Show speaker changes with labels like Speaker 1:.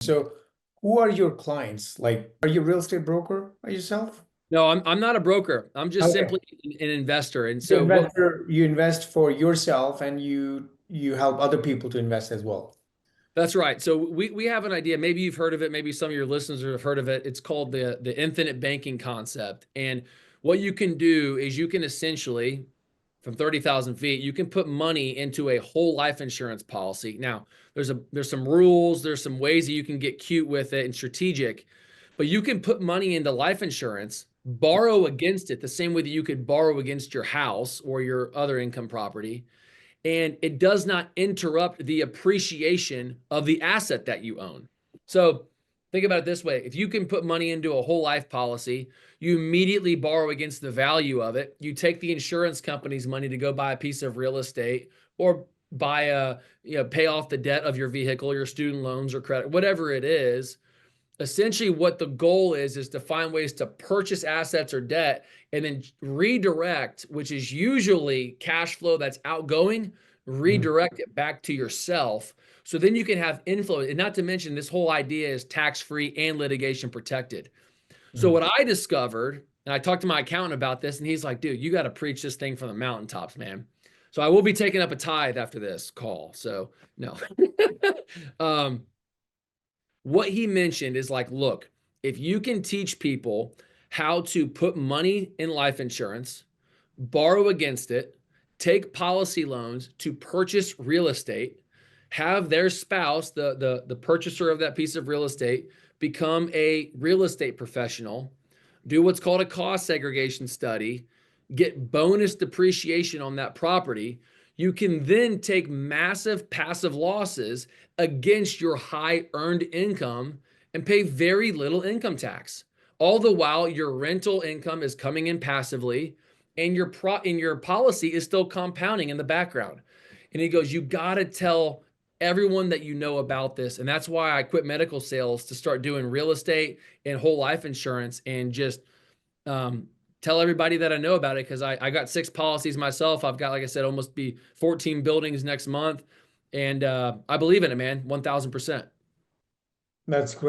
Speaker 1: So who are your clients? Like, are you a real estate broker by yourself?
Speaker 2: No, I'm not a broker. I'm just
Speaker 1: Okay.
Speaker 2: simply an investor. And
Speaker 1: So
Speaker 2: so what
Speaker 1: investor, you invest for yourself and you help other people to invest as well.
Speaker 2: That's right. So we have an idea. Maybe you've heard of it. Maybe some of your listeners have heard of it. It's called the infinite banking concept. And what you can do is you can essentially, from 30,000 feet, you can put money into a whole life insurance policy. Now, there's some rules, there's some ways that you can get cute with it and strategic, but you can put money into life insurance, borrow against it the same way that you could borrow against your house or your other income property, and it does not interrupt the appreciation of the asset that you own. So think about it this way. If you can put money into a whole life policy, you immediately borrow against the value of it. You take the insurance company's money to go buy a piece of real estate or buy pay off the debt of your vehicle, your student loans or credit, whatever it is. Essentially what the goal is to find ways to purchase assets or debt and then redirect, which is usually cash flow that's outgoing,
Speaker 1: Mhm.
Speaker 2: redirect it back to yourself. So then you can have inflow. And not to mention, this whole idea is tax-free and litigation protected. So
Speaker 1: Mhm.
Speaker 2: what I discovered, and I talked to my accountant about this, and he's like, dude, you got to preach this thing from the mountaintops, man. So I will be taking up a tithe after this call. So no. um, what he mentioned is like, look, if you can teach people how to put money in life insurance, borrow against it, take policy loans to purchase real estate, have their spouse, the purchaser of that piece of real estate, become a real estate professional, do what's called a cost segregation study, get bonus depreciation on that property, you can then take massive passive losses against your high earned income and pay very little income tax. All the while your rental income is coming in passively and your policy is still compounding in the background. And he goes, you got to tell everyone that you know about this. And that's why I quit medical sales to start doing real estate and whole life insurance and just um, tell everybody that I know about it because I got 6 policies myself. I've got, like I said, almost be 14 buildings next month. And I believe in it, man, 1000%.
Speaker 1: That's great.